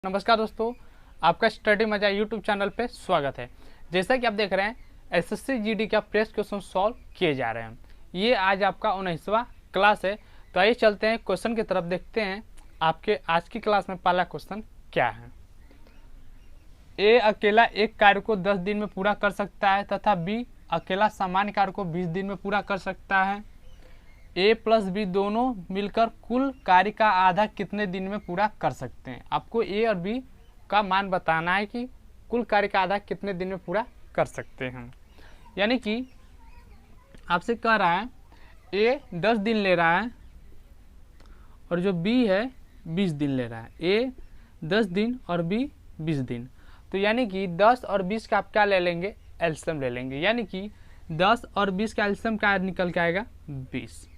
नमस्कार दोस्तों, आपका स्टडी मजा यूट्यूब चैनल पे स्वागत है। जैसा कि आप देख रहे हैं एसएससी जीडी का प्रेस क्वेश्चन सॉल्व किए जा रहे हैं। ये आज आपका 19वां क्लास है। तो आइए चलते हैं क्वेश्चन की तरफ, देखते हैं आपके आज की क्लास में पहला क्वेश्चन क्या है। ए अकेला एक कार्य को 10 दिन में पूरा कर सकता है तथा बी अकेला सामान्य कार्य को 20 दिन में पूरा कर सकता है। ए प्लस बी दोनों मिलकर कुल कार्य का आधा कितने दिन में पूरा कर सकते हैं। आपको ए और बी का मान बताना है कि कुल कार्य का आधा कितने दिन में पूरा कर सकते हैं। यानी कि आपसे कह रहा है ए 10 दिन ले रहा है और जो बी है 20 दिन ले रहा है। ए 10 दिन और बी 20 दिन, तो यानी कि 10 और 20 का आप क्या ले लेंगे, एलसीएम ले लेंगे। यानी कि 10 और 20 का एलसीएम क्या निकल के आएगा, 20।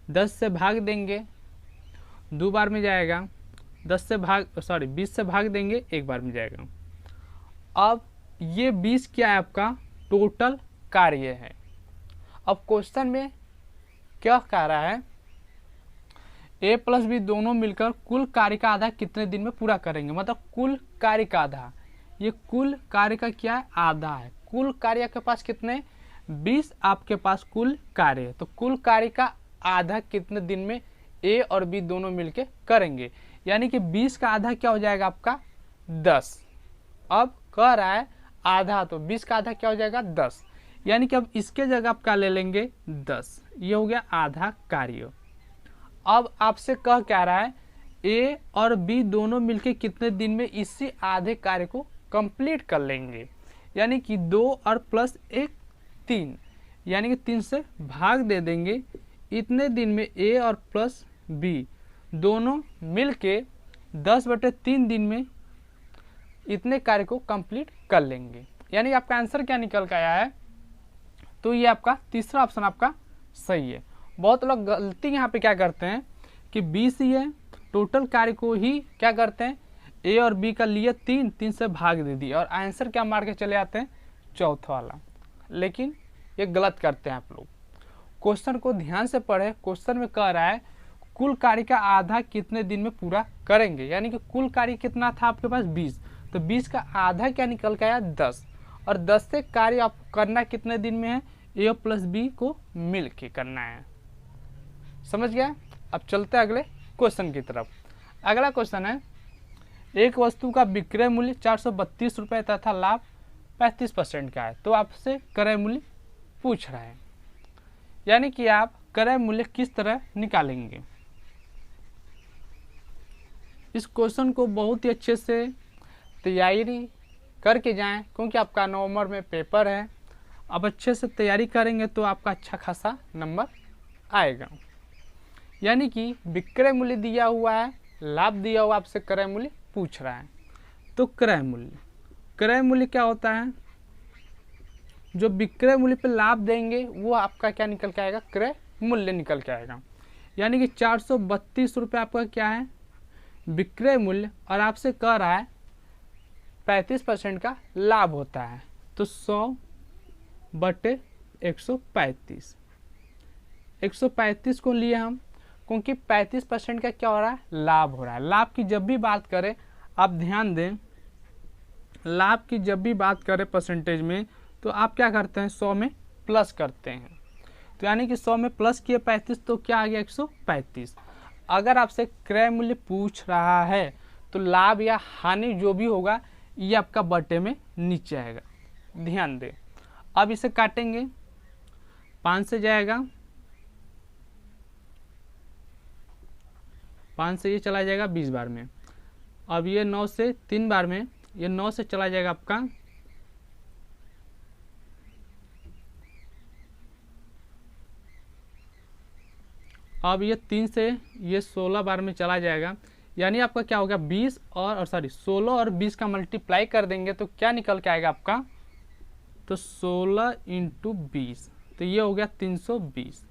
10 से भाग देंगे, 2 बार में जाएगा। 20 से भाग देंगे, 1 बार में जाएगा। अब ये 20 क्या है, आपका टोटल कार्य है। अब क्वेश्चन में क्या कह रहा है, ए प्लस बी दोनों मिलकर कुल कार्य का आधा कितने दिन में पूरा करेंगे। मतलब कुल कार्य का आधा, ये कुल कार्य का क्या है, आधा है। कुल कार्य के पास कितने, 20 आपके पास कुल कार्य है। तो कुल कार्य का आधा कितने दिन में ए और बी दोनों मिलके करेंगे। यानी कि 20 का आधा क्या हो जाएगा, आपका 10। अब कह रहा है आधा, तो 20 का आधा क्या हो जाएगा, 10। यानी कि अब इसके जगह आप क्या ले लेंगे, 10। ये हो गया आधा कार्य। अब आपसे कह क्या रहा है, ए और बी दोनों मिलके कितने दिन में इसी आधे कार्य को कंप्लीट कर लेंगे। यानी कि 2 और प्लस 1 3, यानी कि 3 से भाग दे देंगे। इतने दिन में ए और प्लस बी दोनों मिलके 10/3 दिन में इतने कार्य को कंप्लीट कर लेंगे। यानी आपका आंसर क्या निकल के आया है, तो ये आपका तीसरा ऑप्शन आपका सही है। बहुत लोग गलती यहाँ पे क्या करते हैं कि 20 ही है, टोटल कार्य को ही क्या करते हैं, ए और बी का लिए 3 से भाग दे दिए और आंसर क्या मार के चले आते हैं, चौथा वाला। लेकिन ये गलत करते हैं आप लोग। क्वेश्चन को ध्यान से पढ़े। क्वेश्चन में कह रहा है कुल कार्य का आधा कितने दिन में पूरा करेंगे। यानी कि कुल कार्य कितना था आपके पास, 20। तो 20 का आधा क्या निकल के आया, 10। और 10 से कार्य आप करना कितने दिन में है, ए प्लस बी को मिल के करना है। समझ गया। अब चलते हैं अगले क्वेश्चन की तरफ। अगला क्वेश्चन है, एक वस्तु का विक्रय मूल्य 432 रुपये तथा लाभ 35% का है। तो आपसे क्रय मूल्य पूछ रहा है। यानी कि आप क्रय मूल्य किस तरह निकालेंगे। इस क्वेश्चन को बहुत ही अच्छे से तैयारी करके जाएं, क्योंकि आपका नवंबर में पेपर है। अब अच्छे से तैयारी करेंगे तो आपका अच्छा खासा नंबर आएगा। यानी कि विक्रय मूल्य दिया हुआ है, लाभ दिया हुआ, आपसे क्रय मूल्य पूछ रहा है। तो क्रय मूल्य क्या होता है, जो विक्रय मूल्य पे लाभ देंगे वो आपका क्या निकल के आएगा, क्रय मूल्य निकल के आएगा। यानी कि 432 रुपये आपका क्या है, विक्रय मूल्य, और आपसे कह रहा है 35% का लाभ होता है। तो 100/135, 135 को लिए हम, क्योंकि 35% का क्या हो रहा है, लाभ हो रहा है। लाभ की जब भी बात करें, आप ध्यान दें, लाभ की जब भी बात करें परसेंटेज में, तो आप क्या करते हैं, 100 में प्लस करते हैं। तो यानी कि 100 में प्लस किए 35, तो क्या आ गया, 135। अगर आपसे क्रय मूल्य पूछ रहा है तो लाभ या हानि जो भी होगा ये आपका बटे में नीचे आएगा, ध्यान दें। अब इसे काटेंगे, 5 से जाएगा, 5 से ये चला जाएगा 20 बार में। अब ये 9 से 3 बार में, ये 9 से चला जाएगा आपका, अब ये 3 से ये 16 बार में चला जाएगा। यानी आपका क्या होगा, 16 और 20 का मल्टीप्लाई कर देंगे तो क्या निकल के आएगा आपका, तो 16 × 20, तो ये हो गया 320।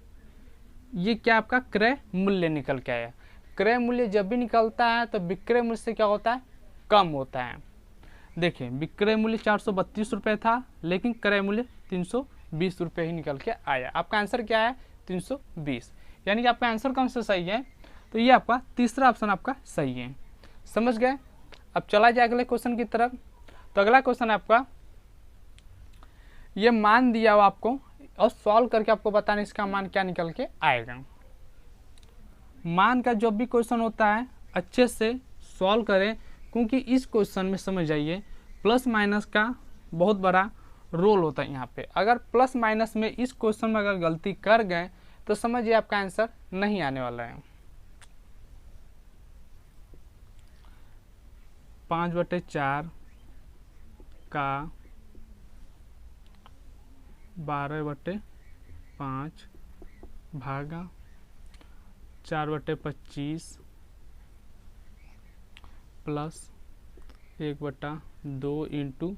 ये क्या आपका क्रय मूल्य निकल के आया। क्रय मूल्य जब भी निकलता है तो विक्रय मूल्य से क्या होता है, कम होता है। देखिए विक्रय मूल्य 432 रुपये था, लेकिन क्रय मूल्य 320 रुपये ही निकल के आया। आपका आंसर क्या है, 320। यानी कि आपका आंसर कौन सा सही है, तो ये आपका तीसरा ऑप्शन आपका सही है। समझ गए। अब चला जाए अगले क्वेश्चन की तरफ। तो अगला क्वेश्चन है आपका, ये मान दिया हो आपको और सॉल्व करके आपको बताना इसका मान क्या निकल के आएगा। मान का जो भी क्वेश्चन होता है अच्छे से सॉल्व करें, क्योंकि इस क्वेश्चन में समझ जाइए प्लस माइनस का बहुत बड़ा रोल होता है यहाँ पे। अगर प्लस माइनस में इस क्वेश्चन में अगर गलती कर गए तो समझिए आपका आंसर नहीं आने वाला है। 5/4 का 12/5 भागा 4/25 प्लस 1/2 इंटू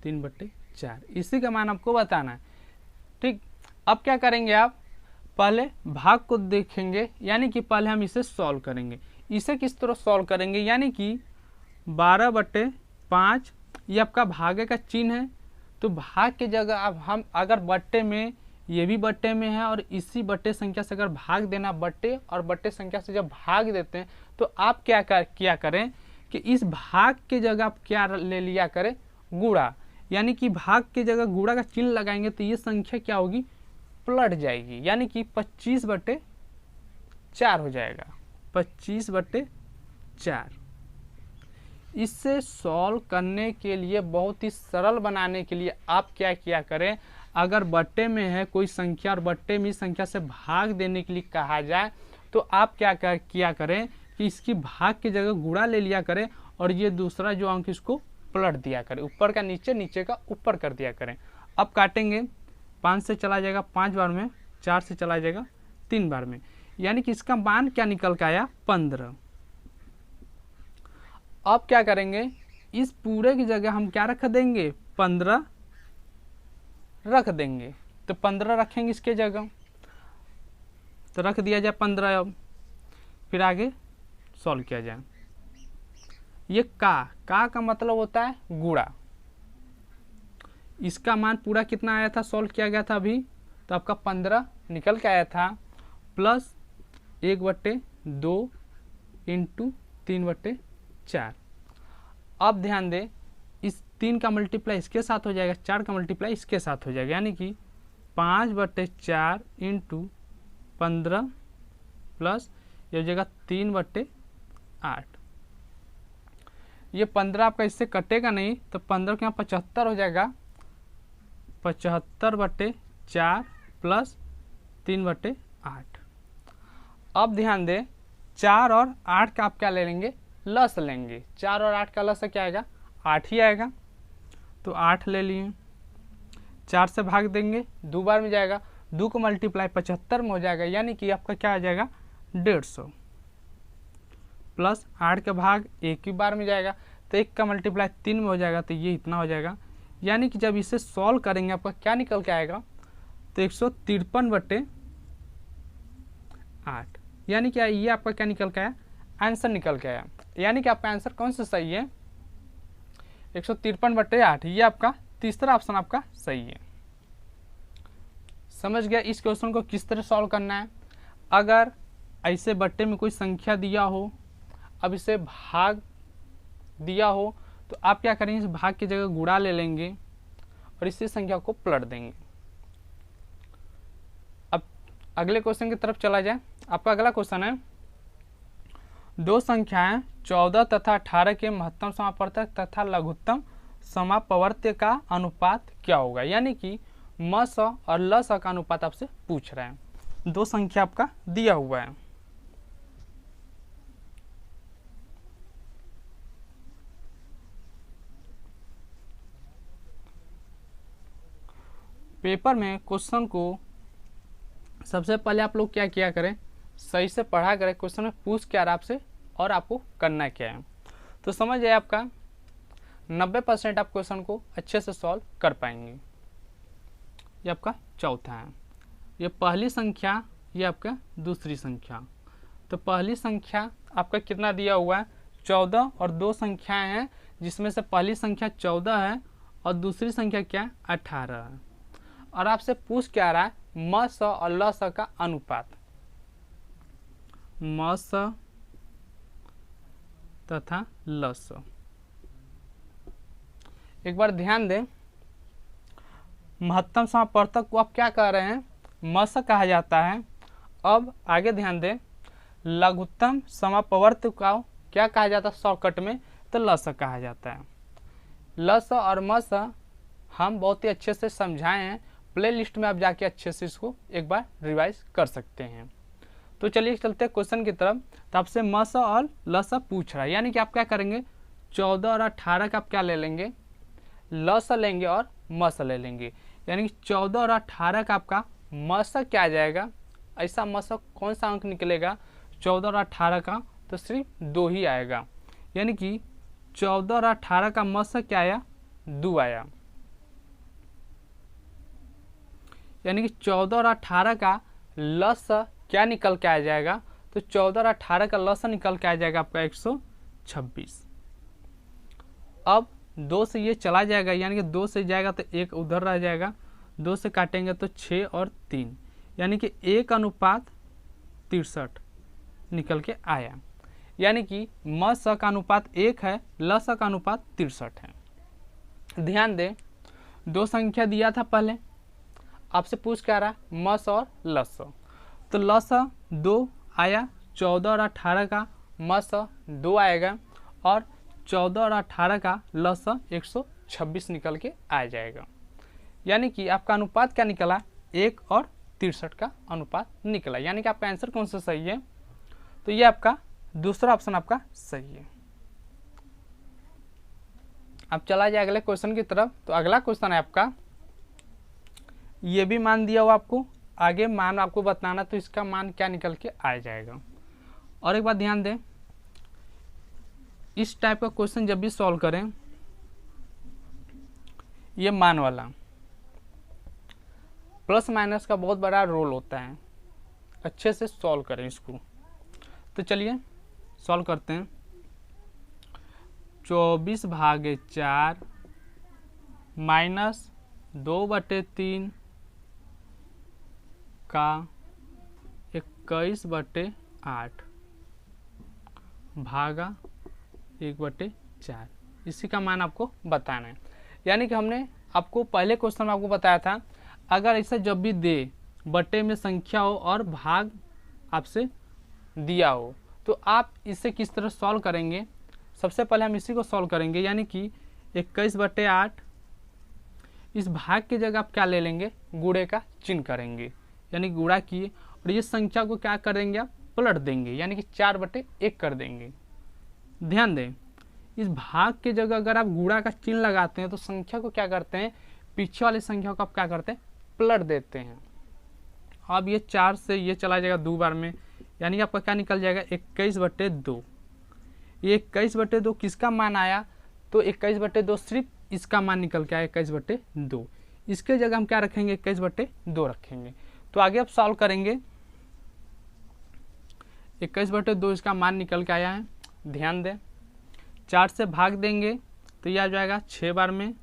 3/4, इसी का मान आपको बताना है। ठीक, अब क्या करेंगे आप, पहले भाग को देखेंगे, यानी कि पहले हम इसे सॉल्व करेंगे। इसे किस तरह सॉल्व करेंगे, यानी कि 12/5 ये आपका भागे का चिन्ह है, तो भाग की जगह अब हम अगर बट्टे में, ये भी बट्टे में है और इसी बट्टे संख्या से अगर भाग देना, बट्टे और बट्टे संख्या से जब भाग देते हैं तो आप क्या करें कि इस भाग की जगह आप क्या ले लिया करें, गुणा। यानी कि भाग की जगह गुणा का चिन्ह लगाएंगे तो ये संख्या क्या होगी, पलट जाएगी, यानी कि 25/4 हो जाएगा। 25/4। इससे सॉल्व करने के लिए, बहुत ही सरल बनाने के लिए आप क्या किया करें, अगर बट्टे में है कोई संख्या और बट्टे में संख्या से भाग देने के लिए कहा जाए तो आप क्या किया करें कि इसकी भाग की जगह गुणा ले लिया करें और ये दूसरा जो अंक इसको पलट दिया करें, ऊपर का नीचे, नीचे का ऊपर कर दिया करें। अब काटेंगे, 5 से चला जाएगा 5 बार में, 4 से चला जाएगा 3 बार में, यानी कि इसका मान क्या निकल के आया, 15। अब क्या करेंगे, इस पूरे की जगह हम क्या रख देंगे, 15 रख देंगे। तो 15 रखेंगे इसके जगह, तो रख दिया जाए 15। अब फिर आगे सॉल्व किया जाए। ये का मतलब होता है गुणा। इसका मान पूरा कितना आया था, सॉल्व किया गया था अभी, तो आपका 15 निकल के आया था, प्लस 1/2 इंटू 3/4। अब ध्यान दें, इस 3 का मल्टीप्लाई इसके साथ हो जाएगा, 4 का मल्टीप्लाई इसके साथ हो जाएगा, यानी कि 5/4 इंटू 15 प्लस ये हो जाएगा 3/8। ये 15 आपका इससे कटेगा नहीं, तो 15 के यहाँ 75 हो जाएगा, 75/4 प्लस 3/8। अब ध्यान दें, 4 और 8 का आप क्या ले लेंगे, लस लेंगे। 4 और 8 का लस क्या आएगा, 8 ही आएगा, तो 8 ले लिए। 4 से भाग देंगे, 2 बार में जाएगा, 2 को मल्टीप्लाई 75 में हो जाएगा, यानी कि आपका क्या आ जाएगा, 150 प्लस 8 का भाग 1 ही बार में जाएगा, तो 1 का मल्टीप्लाई 3 में हो जाएगा, तो ये इतना हो जाएगा। यानी कि जब इसे सॉल्व करेंगे आपका क्या निकल के आएगा, तो 153/8, यानी कि ये आपका क्या निकल के आया, आंसर निकल के आया। यानी कि आपका आंसर कौन सा सही है, 153/8, ये आपका तीसरा ऑप्शन आपका सही है। समझ गया इस क्वेश्चन को किस तरह सॉल्व करना है। अगर ऐसे बट्टे में कोई संख्या दिया हो, अब इसे भाग दिया हो, तो आप क्या करेंगे, इस भाग की जगह गुणा ले लेंगे और इसी संख्या को पलट देंगे। अब अगले क्वेश्चन की तरफ चला जाए। आपका अगला क्वेश्चन है, दो संख्याएं 14 तथा 18 के महत्तम समापवर्तक तथा लघुत्तम समापवर्त्य का अनुपात क्या होगा। यानी कि म स और ल स का अनुपात आपसे पूछ रहे हैं। दो संख्या आपका दिया हुआ है, पेपर में क्वेश्चन को सबसे पहले आप लोग क्या किया करें, सही से पढ़ा करें, क्वेश्चन में पूछ के आराम से और आपको करना क्या है। तो समझ जाए आपका 90% आप क्वेश्चन को अच्छे से सॉल्व कर पाएंगे। ये आपका चौथा है, ये पहली संख्या, ये आपका दूसरी संख्या। तो पहली संख्या आपका कितना दिया हुआ है, 14, और दो संख्याएं हैं जिसमें से पहली संख्या 14 है और दूसरी संख्या क्या, 18 है। और आपसे पूछ क्या रहा है, म स और ल स का अनुपात। म स तथा ल स, एक बार ध्यान दें, महत्तम समापवर्तक को आप क्या कह रहे हैं, मस कहा जाता है। अब आगे ध्यान दें, लघुत्तम समापवर्तक को क्या कहा जाता है शॉर्टकट में, तो लस कहा जाता है। लस और मस हम बहुत ही अच्छे से समझाए हैं, प्लेलिस्ट में आप जाके अच्छे से इसको एक बार रिवाइज कर सकते हैं। तो चलिए चलते हैं क्वेश्चन की तरफ। तो आपसे मस और लस पूछ रहा है, यानी कि आप क्या करेंगे, 14 और 18 का आप क्या ले लेंगे, लस लेंगे और मस ले लेंगे। यानी कि 14 और 18 का आपका मस क्या आ जाएगा, ऐसा मस कौन सा अंक निकलेगा 14 और 18 का, तो सिर्फ 2 ही आएगा। यानी कि 14 और 18 का मस क्या आया, 2 आया। यानी कि 14 और 18 का लस क्या निकल के आ जाएगा, तो 14 और 18 का लस निकल के आ जाएगा आपका 126। अब 2 से ये चला जाएगा, यानी कि 2 से जाएगा तो 1 उधर रह जाएगा, 2 से काटेंगे तो 6 और 3, यानी कि 1:63 निकल के आया। यानी कि मस का अनुपात 1 है, लस का अनुपात 63 है। ध्यान दें, 2 संख्या दिया था पहले, आपसे पूछ क्या रहा, मस और लस। तो लस 2 आया, 14 और 18 का मस 2 आएगा, और 14 और 18 का लस 126 निकल के आ जाएगा। यानी कि आपका अनुपात क्या निकला, 1 और 63 का अनुपात निकला। यानी कि आपका आंसर कौन सा सही है, तो ये आपका दूसरा ऑप्शन आपका सही है। अब चला जाए अगले क्वेश्चन की तरफ। तो अगला क्वेश्चन है आपका, ये भी मान दिया हुआ आपको, आगे मान आपको बताना, तो इसका मान क्या निकल के आ जाएगा। और एक बात ध्यान दें, इस टाइप का क्वेश्चन जब भी सॉल्व करें, ये मान वाला प्लस माइनस का बहुत बड़ा रोल होता है, अच्छे से सॉल्व करें इसको। तो चलिए सॉल्व करते हैं। 24/4 माइनस 2/3 का 21/8 भागा 1/4, इसी का मान आपको बताना है। यानी कि हमने आपको पहले क्वेश्चन में आपको बताया था, अगर ऐसा जब भी दे, बटे में संख्या हो और भाग आपसे दिया हो, तो आप इसे किस तरह सॉल्व करेंगे। सबसे पहले हम इसी को सॉल्व करेंगे, यानी कि 21/8, इस भाग की जगह आप क्या ले लेंगे, गुणे का चिन्ह करेंगे, यानी गुणा किए, और ये संख्या को क्या करेंगे, आप पलट देंगे, यानी कि 4/1 कर देंगे। ध्यान दें, इस भाग की जगह अगर आप गुणा का चिन्ह लगाते हैं तो संख्या को क्या करते हैं, पीछे वाली संख्या को आप क्या करते हैं, पलट देते हैं। अब ये 4 से ये चला जाएगा 2 बार में, यानी कि आपका क्या निकल जाएगा 21/2। ये 21/2 किसका मान आया, तो 21/2 सिर्फ इसका मान निकल के आया 21/2। इसके जगह हम क्या रखेंगे, 21/2 रखेंगे। तो आगे आप सॉल्व करेंगे, 21/2 इसका मान निकल के आया है। ध्यान दें, 4 से भाग देंगे तो यह आ जाएगा 6 बार में,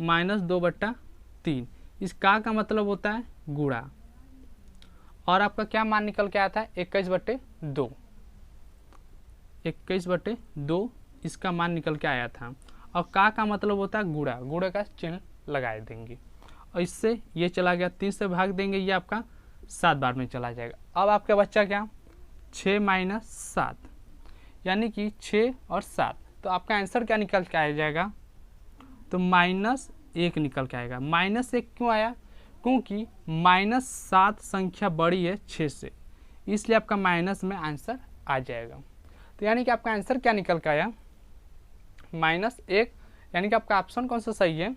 माइनस 2/3, इस का मतलब होता है गुणा, और आपका क्या मान निकल के आया था 21/2, 21/2 इसका मान निकल के आया था, और का मतलब होता है गुणा, गुणे का चिन्ह लगा देंगे, और इससे ये चला गया, 3 से भाग देंगे, ये आपका 7 बार में चला जाएगा। अब आपका बच्चा क्या, 6 - 7, यानी कि 6 और 7, तो आपका आंसर क्या निकल के आ जाएगा, तो -1 निकल के आएगा। -1 क्यों आया, क्योंकि -7 संख्या बड़ी है 6 से, इसलिए आपका माइनस में आंसर आ जाएगा। तो यानी कि आपका आंसर क्या निकल के आया, -1, यानी कि आपका ऑप्शन कौन सा सही है,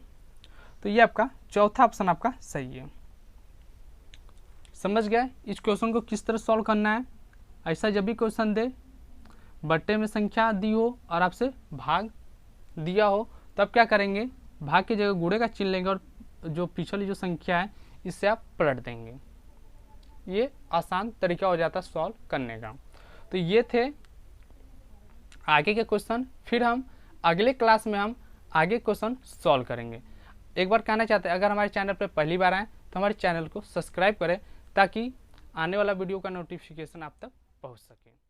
तो ये आपका चौथा ऑप्शन आपका सही है। समझ गए इस क्वेश्चन को किस तरह सॉल्व करना है। ऐसा जब भी क्वेश्चन दे, बट्टे में संख्या दी हो और आपसे भाग दिया हो, तब क्या करेंगे, भाग की जगह गुणे का चिन्ह लेंगे और जो पिछली जो संख्या है इससे आप पलट देंगे। ये आसान तरीका हो जाता है सॉल्व करने का। तो ये थे आगे के क्वेश्चन, फिर हम अगले क्लास में हम आगे क्वेश्चन सॉल्व करेंगे। एक बार कहना चाहते हैं, अगर हमारे चैनल पर पहली बार आए तो हमारे चैनल को सब्सक्राइब करें, ताकि आने वाला वीडियो का नोटिफिकेशन आप तक पहुंच सके।